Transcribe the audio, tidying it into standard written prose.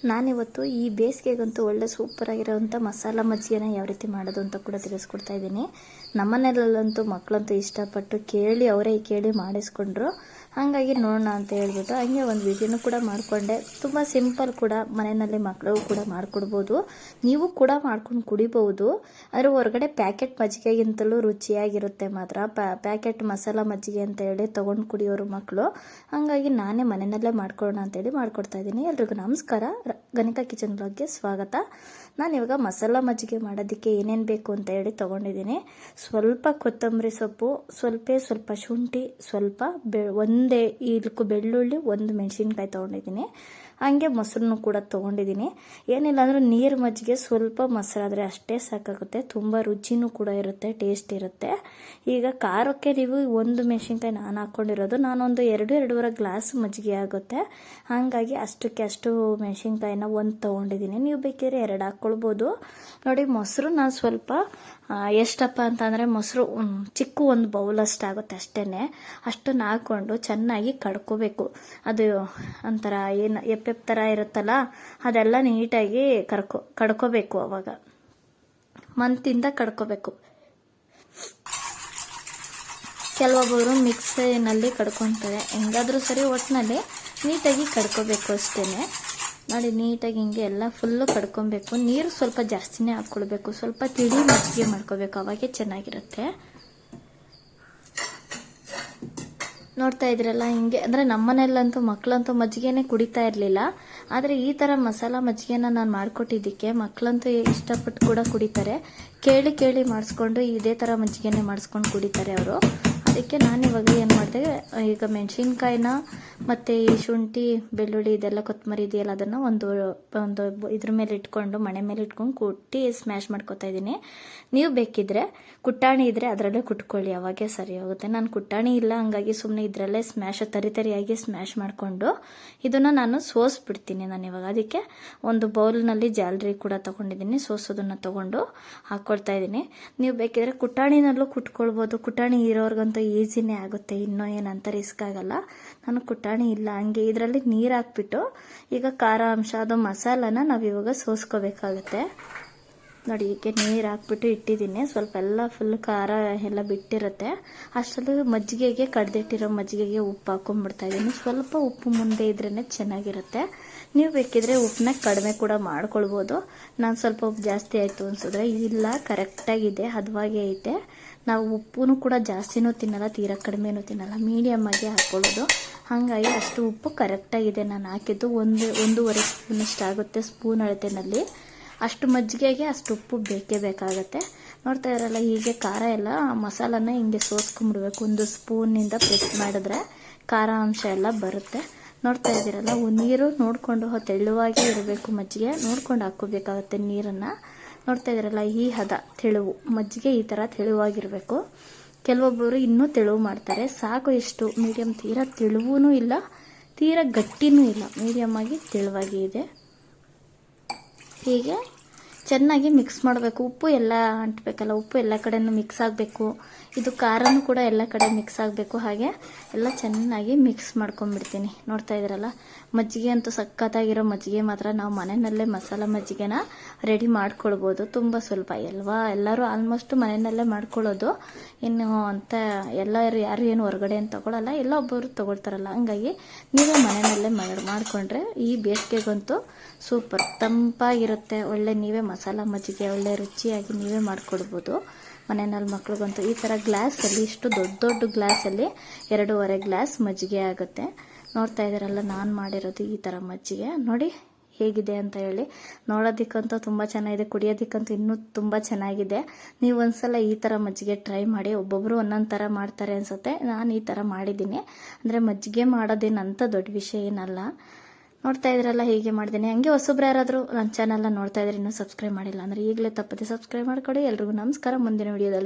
ನಾನಿವತ್ತು ಈ ಬೇಸಿಗೆಗಂತೂ ಒಳ್ಳೆ ಸೂಪರಾಗಿರೋವಂಥ ಮಸಾಲ ಮಜ್ಜಿಗೆನ ಯಾವ ರೀತಿ ಮಾಡೋದು ಅಂತ ಕೂಡ ತಿಳಿಸ್ಕೊಡ್ತಾ ಇದ್ದೀನಿ. ನಮ್ಮನೆಯಲ್ಲಂತೂ ಮಕ್ಕಳಂತೂ ಇಷ್ಟಪಟ್ಟು ಅವರೇ ಕೇಳಿ ಮಾಡಿಸ್ಕೊಂಡ್ರು. ಹಾಗಾಗಿ ನೋಡೋಣ ಅಂತ ಹೇಳ್ಬಿಟ್ಟು ಹಂಗೆ ಒಂದು ವಿಡಿಯೋನು ಕೂಡ ಮಾಡಿಕೊಂಡೆ. ತುಂಬ ಸಿಂಪಲ್ ಕೂಡ, ಮನೆಯಲ್ಲಿ ಮಕ್ಕಳಿಗೂ ಕೂಡ ಮಾಡಿಕೊಡ್ಬೋದು. ನೀವು ಕೂಡ ಮಾಡ್ಕೊಂಡು ಕುಡಿಬೋದು. ಆದರೆ ಹೊರಗಡೆ ಪ್ಯಾಕೆಟ್ ಮಜ್ಜಿಗೆಗಿಂತಲೂ ರುಚಿಯಾಗಿರುತ್ತೆ ಮಾತ್ರ. ಪ್ಯಾಕೆಟ್ ಮಸಾಲ ಮಜ್ಜಿಗೆ ಅಂತ ಹೇಳಿ ತೊಗೊಂಡು ಕುಡಿಯೋರು ಮಕ್ಕಳು. ಹಾಗಾಗಿ ನಾನೇ ಮನೆಯಲ್ಲೇ ಮಾಡ್ಕೊಳ್ಳೋಣ ಅಂತೇಳಿ ಮಾಡ್ಕೊಡ್ತಾ ಇದ್ದೀನಿ. ಎಲ್ರಿಗೂ ನಮಸ್ಕಾರ. ಗಣಿಕಾ ಕಿಚನ್ ಬ್ಲಾಗ್ಗೆ ಸ್ವಾಗತ. ನಾನು ಇವಾಗ ಮಸಾಲ ಮಜ್ಜಿಗೆ ಮಾಡೋದಕ್ಕೆ ಏನೇನು ಬೇಕು ಅಂತ ಹೇಳಿ ತೊಗೊಂಡಿದ್ದೀನಿ. ಸ್ವಲ್ಪ ಕೊತ್ತಂಬರಿ ಸೊಪ್ಪು, ಸ್ವಲ್ಪ ಶುಂಠಿ, ಸ್ವಲ್ಪ ಒಂದೇ ಇಲ್ಕು ಬೆಳ್ಳುಳ್ಳಿ, ಒಂದು ಮೆಣಸಿನ್ಕಾಯಿ ತೊಗೊಂಡಿದ್ದೀನಿ. ಹಂಗೆ ಮೊಸರನ್ನು ಕೂಡ ತೊಗೊಂಡಿದ್ದೀನಿ. ಏನಿಲ್ಲ ಅಂದ್ರೆ ನೀರು ಮಜ್ಜಿಗೆ ಸ್ವಲ್ಪ ಮೊಸರಾದರೆ ಅಷ್ಟೇ ಸಾಕಾಗುತ್ತೆ. ತುಂಬ ರುಚಿನೂ ಕೂಡ ಇರುತ್ತೆ, ಟೇಸ್ಟ್ ಇರುತ್ತೆ. ಈಗ ಖಾರಕ್ಕೆ ನೀವು ಒಂದು ಮೆಣಸಿನ್ಕಾಯಿ ನಾನು ಹಾಕ್ಕೊಂಡಿರೋದು, ನಾನೊಂದು 2-2.5 ಗ್ಲಾಸ್ ಮಜ್ಜಿಗೆ ಆಗುತ್ತೆ. ಹಾಗಾಗಿ ಅಷ್ಟಕ್ಕೆ ಅಷ್ಟು ಮೆಣಸಿನ್ಕಾಯಿನ ಒಂದು ತೊಗೊಂಡಿದ್ದೀನಿ. ನೀವು ಬೇಕಿದ್ರೆ 2 ಹಾಕ್ಕೊಳ್ಬೋದು. ನೋಡಿ, ಮೊಸರು ನಾನು ಸ್ವಲ್ಪ ಎಷ್ಟಪ್ಪ ಅಂತಂದರೆ ಮೊಸರು ಚಿಕ್ಕ ಒಂದು ಬೌಲ್ ಅಷ್ಟಾಗುತ್ತೆ ಅಷ್ಟೇ. ಅಷ್ಟನ್ನು ಹಾಕ್ಕೊಂಡು ಚೆನ್ನಾಗಿ ಕಡ್ಕೋಬೇಕು. ಅದು ಒಂಥರ ಏನು ಎಪ್ಪೆಪ್ ಥರ ಇರುತ್ತಲ್ಲ, ಅದೆಲ್ಲ ನೀಟಾಗಿ ಕಡ್ಕೋಬೇಕು. ಅವಾಗ ಮಂತಿಂದ ಕಡ್ಕೋಬೇಕು. ಕೆಲವೊಬ್ಬರು ಮಿಕ್ಸಿನಲ್ಲಿ ಕಡ್ಕೊತಾರೆ, ಹೆಂಗಾದರೂ ಸರಿ, ಒಟ್ಟಿನಲ್ಲಿ ನೀಟಾಗಿ ಕಡ್ಕೋಬೇಕು ಅಷ್ಟೇ. ನೋಡಿ, ನೀಟಾಗಿ ಹಿಂಗೆ ಎಲ್ಲ ಫುಲ್ಲು ಕಡ್ಕೊಬೇಕು. ನೀರು ಸ್ವಲ್ಪ ಜಾಸ್ತಿನೇ ಹಾಕ್ಕೊಳ್ಬೇಕು. ಸ್ವಲ್ಪ ತಿಳಿ ಮಜ್ಜಿಗೆ ಮಾಡ್ಕೋಬೇಕು, ಅವಾಗೆ ಚೆನ್ನಾಗಿರುತ್ತೆ. ನೋಡ್ತಾ ಇದ್ರಲ್ಲ, ಹಿಂಗೆ ಅಂದರೆ ನಮ್ಮನೆಯಲ್ಲಂತೂ ಮಕ್ಕಳಂತೂ ಮಜ್ಜಿಗೆನೇ ಕುಡಿತಾ ಇರಲಿಲ್ಲ. ಆದರೆ ಈ ಥರ ಮಸಾಲ ಮಜ್ಜಿಗೆನ ನಾನು ಮಾಡಿಕೊಟ್ಟಿದ್ದಕ್ಕೆ ಮಕ್ಕಳಂತೂ ಇಷ್ಟಪಟ್ಟು ಕೂಡ ಕುಡಿತಾರೆ. ಕೇಳಿ ಮಾಡಿಸ್ಕೊಂಡು ಇದೇ ಥರ ಮಜ್ಜಿಗೆನೇ ಮಾಡಿಸ್ಕೊಂಡು ಕುಡಿತಾರೆ ಅವರು. ಅದಕ್ಕೆ ನಾನಿವಾಗ ಏನು ಮಾಡಿದೆ, ಈಗ ಮೆಣಸಿನ್ಕಾಯಿನ ಮತ್ತು ಈ ಶುಂಠಿ, ಬೆಳ್ಳುಳ್ಳಿ, ಇದೆಲ್ಲ ಕೊತ್ತಂಬರಿ ಇದೆಯಲ್ಲ, ಅದನ್ನು ಒಂದು ಇದ್ರ ಮೇಲೆ ಇಟ್ಕೊಂಡು, ಮಣೆ ಮೇಲೆ ಇಟ್ಕೊಂಡು ಕುಟ್ಟಿ ಸ್ಮ್ಯಾಶ್ ಮಾಡ್ಕೊತಾ ಇದ್ದೀನಿ. ನೀವು ಬೇಕಿದ್ರೆ ಕುಟ್ಟಾಣಿ ಇದ್ದರೆ ಅದರಲ್ಲೇ ಕುಟ್ಕೊಳ್ಳಿ, ಅವಾಗೆ ಸರಿ ಹೋಗುತ್ತೆ. ನಾನು ಕುಟ್ಟಾಣಿ ಇಲ್ಲ, ಹಂಗಾಗಿ ಸುಮ್ಮನೆ ಇದರಲ್ಲೇ ತರಿಯಾಗಿ ಸ್ಮ್ಯಾಶ್ ಮಾಡಿಕೊಂಡು ಇದನ್ನು ನಾನು ಸೋಸ್ಬಿಡ್ತೀನಿ. ನಾನು ಇವಾಗ ಅದಕ್ಕೆ ಒಂದು ಬೌಲ್ನಲ್ಲಿ ಜಾಲರಿ ಕೂಡ ತೊಗೊಂಡಿದ್ದೀನಿ. ಸೋಸೋದನ್ನು ತೊಗೊಂಡು ಹಾಕ್ಕೊಳ್ತಾ ಇದ್ದೀನಿ. ನೀವು ಬೇಕಿದ್ರೆ ಕುಟ್ಟಾಣಿನಲ್ಲೂ ಕುಟ್ಕೊಳ್ಬೋದು. ಕುಟ್ಟಾಣಿ ಇರೋರ್ಗಂತೂ ಈಸಿನೇ ಆಗುತ್ತೆ, ಇನ್ನೂ ಏನಂತ ರಿಸ್ಕ್ ಆಗಲ್ಲ. ನಾನು ಕುಟ್ಟಾಣಿ ಇಲ್ಲ, ಹಂಗೆ ಇದರಲ್ಲಿ ನೀರು ಹಾಕ್ಬಿಟ್ಟು ಈಗ ಖಾರ ಅಂಶ, ಅದು ಮಸಾಲನ ನಾವು ಇವಾಗ ಸೋಸ್ಕೋಬೇಕಾಗುತ್ತೆ. ನೋಡಿ, ಹೀಗೆ ನೀರು ಹಾಕ್ಬಿಟ್ಟು ಇಟ್ಟಿದ್ದೀನಿ. ಸ್ವಲ್ಪ ಎಲ್ಲ ಫುಲ್ ಖಾರ ಎಲ್ಲ ಬಿಟ್ಟಿರುತ್ತೆ. ಅಷ್ಟರಲ್ಲಿ ಮಜ್ಜಿಗೆಗೆ, ಕಡ್ದಿಟ್ಟಿರೋ ಮಜ್ಜಿಗೆಗೆ ಉಪ್ಪು ಹಾಕೊಂಡ್ಬಿಡ್ತಾ ಇದ್ದೀನಿ. ಸ್ವಲ್ಪ ಉಪ್ಪು ಮುಂದೆ ಇದ್ರೇ ಚೆನ್ನಾಗಿರುತ್ತೆ. ನೀವು ಬೇಕಿದ್ರೆ ಉಪ್ಪನ್ನ ಕಡಿಮೆ ಕೂಡ ಮಾಡ್ಕೊಳ್ಬೋದು. ನಾನು ಸ್ವಲ್ಪ ಉಪ್ಪು ಜಾಸ್ತಿ ಆಯಿತು ಅನ್ಸಿದ್ರೆ, ಇಲ್ಲ ಕರೆಕ್ಟಾಗಿದೆ, ಹದವಾಗೇ ಐತೆ. ನಾವು ಉಪ್ಪು ಕೂಡ ಜಾಸ್ತಿನೂ ತಿನ್ನಲ್ಲ, ತೀರಾ ಕಡಿಮೆನೂ ತಿನ್ನಲ್ಲ, ಮೀಡಿಯಮ್ ಆಗಿ ಹಾಕ್ಕೊಳ್ಳೋದು. ಹಾಗಾಗಿ ಅಷ್ಟು ಉಪ್ಪು ಕರೆಕ್ಟಾಗಿದೆ. ನಾನು ಹಾಕಿದ್ದು 1-1.5 ಸ್ಪೂನಷ್ಟು ಆಗುತ್ತೆ, ಸ್ಪೂನ್ ಅಳತೆನಲ್ಲಿ. ಅಷ್ಟು ಮಜ್ಜಿಗೆಗೆ ಅಷ್ಟು ಉಪ್ಪು ಬೇಕೇ ಬೇಕಾಗುತ್ತೆ. ನೋಡ್ತಾ ಇರಲ್ಲ, ಹೀಗೆ ಖಾರ ಎಲ್ಲ ಮಸಾಲನ ಹಿಂಗೆ ಸೋಸ್ಕೊಂಡ್ಬಿಡ್ಬೇಕು. 1 ಸ್ಪೂನಿಂದ ಪ್ರೆಸ್ ಮಾಡಿದ್ರೆ ಖಾರ ಅಂಶ ಎಲ್ಲ ಬರುತ್ತೆ. ನೋಡ್ತಾ ಇದ್ದೀರಲ್ಲ, ನೀರು ನೋಡಿಕೊಂಡು ತೆಳುವಾಗೇ ಇರಬೇಕು. ಮಜ್ಜಿಗೆ ನೋಡ್ಕೊಂಡು ಹಾಕ್ಕೋಬೇಕಾಗುತ್ತೆ ನೀರನ್ನು. ನೋಡ್ತಾ ಇದ್ದೀರಲ್ಲ, ಈ ಹದ ತೆಳುವು ಮಜ್ಜಿಗೆ ಈ ಥರ ತೆಳುವಾಗಿರಬೇಕು. ಕೆಲವೊಬ್ಬರು ಇನ್ನೂ ತೆಳುವು ಮಾಡ್ತಾರೆ. ಸಾಕು, ಇಷ್ಟು ಮೀಡಿಯಮ್, ತೀರಾ ತೆಳುವೂ ಇಲ್ಲ, ತೀರಾ ಗಟ್ಟಿನೂ ಇಲ್ಲ, ಮೀಡಿಯಮ್ ಆಗಿ ತೆಳುವಾಗಿ ಇದೆ. ಹೀಗೆ ಚೆನ್ನಾಗಿ ಮಿಕ್ಸ್ ಮಾಡಬೇಕು. ಉಪ್ಪು ಎಲ್ಲ ಅಂಟಬೇಕಲ್ಲ, ಉಪ್ಪು ಎಲ್ಲ ಕಡೆನೂ ಮಿಕ್ಸ್ ಆಗಬೇಕು. ಇದು ಖಾರನೂ ಕೂಡ ಎಲ್ಲ ಕಡೆ ಮಿಕ್ಸ್ ಆಗಬೇಕು. ಹಾಗೆ ಎಲ್ಲ ಚೆನ್ನಾಗಿ ಮಿಕ್ಸ್ ಮಾಡ್ಕೊಂಡ್ಬಿಡ್ತೀನಿ. ನೋಡ್ತಾ ಇದ್ದೀರಲ್ಲ, ಮಜ್ಜಿಗೆ ಅಂತೂ ಸಖತ್ತಾಗಿರೋ ಮಜ್ಜಿಗೆ ಮಾತ್ರ. ನಾವು ಮನೆಯಲ್ಲೇ ಮಸಾಲ ಮಜ್ಜಿಗೆನ ರೆಡಿ ಮಾಡ್ಕೊಳ್ಬೋದು. ತುಂಬ ಸ್ವಲ್ಪ ಎಲ್ಲರೂ ಆಲ್ಮೋಸ್ಟ್ ಮನೆಯಲ್ಲೇ ಮಾಡ್ಕೊಳ್ಳೋದು. ಇನ್ನು ಅಂತ ಯಾರು ಏನು ಹೊರಗಡೆ ಏನು ತೊಗೊಳಲ್ಲ, ಎಲ್ಲ ಒಬ್ಬರು ತೊಗೊಳ್ತಾರಲ್ಲ. ಹಂಗಾಗಿ ನೀವೇ ಮನೆಯಲ್ಲೇ ಮಾಡಿಕೊಂಡ್ರೆ ಈ ಬೇಸಿಗೆಗಂತೂ ಸೂಪರ್ ತಂಪಾಗಿರುತ್ತೆ. ಒಳ್ಳೆ ನೀವೇ ಮಸಾಲ ಮಜ್ಜಿಗೆ ಒಳ್ಳೆ ರುಚಿಯಾಗಿ ನೀವೇ ಮಾಡಿಕೊಡ್ಬೋದು ಮನೆಯಲ್ಲಿ. ಮಕ್ಳಿಗಂತೂ ಈ ಥರ ಗ್ಲಾಸಲ್ಲಿ, ಇಷ್ಟು ದೊಡ್ಡ ಗ್ಲಾಸಲ್ಲಿ 2.5 ಗ್ಲಾಸ್ ಮಜ್ಜಿಗೆ ಆಗುತ್ತೆ. ನೋಡ್ತಾ ಇದ್ದೀರಲ್ಲ, ನಾನು ಮಾಡಿರೋದು ಈ ಥರ ಮಜ್ಜಿಗೆ. ನೋಡಿ ಹೇಗಿದೆ ಅಂತ ಹೇಳಿ. ನೋಡೋದಕ್ಕಂತೂ ತುಂಬ ಚೆನ್ನಾಗಿದೆ, ಕುಡಿಯೋದಕ್ಕಂತೂ ಇನ್ನೂ ತುಂಬ ಚೆನ್ನಾಗಿದೆ. ನೀವು ಒಂದ್ಸಲ ಈ ಥರ ಮಜ್ಜಿಗೆ ಟ್ರೈ ಮಾಡಿ. ಒಬ್ಬೊಬ್ಬರು ಒಂದೊಂದು ಥರ ಮಾಡ್ತಾರೆ ಅನಿಸುತ್ತೆ. ನಾನು ಈ ಥರ ಮಾಡಿದ್ದೀನಿ. ಅಂದರೆ ಮಜ್ಜಿಗೆ ಮಾಡೋದೇನಂತ ದೊಡ್ಡ ವಿಷಯ ಏನಲ್ಲ. ನೋಡ್ತಾ ಇದ್ರಲ್ಲ, ಹೀಗೆ ಮಾಡಿದ್ದೀನಿ. ಹಂಗೆ ಹೊಸಬ್ರು ಯಾರಾದರೂ ನನ್ನ ಚಾನಲ್ನ ನೋಡ್ತಾ ಇದ್ರೆ ಇನ್ನೂ ಸಬ್ಸ್ಕ್ರೈಬ್ ಮಾಡಿಲ್ಲ ಅಂದರೆ ಈಗಲೇ ತಪ್ಪದೆ ಸಬ್ಸ್ಕ್ರೈಬ್ ಮಾಡ್ಕೊಡಿ. ಎಲ್ರಿಗೂ ನಮಸ್ಕಾರ. ಮುಂದಿನ ವಿಡಿಯೋದಲ್ಲಿ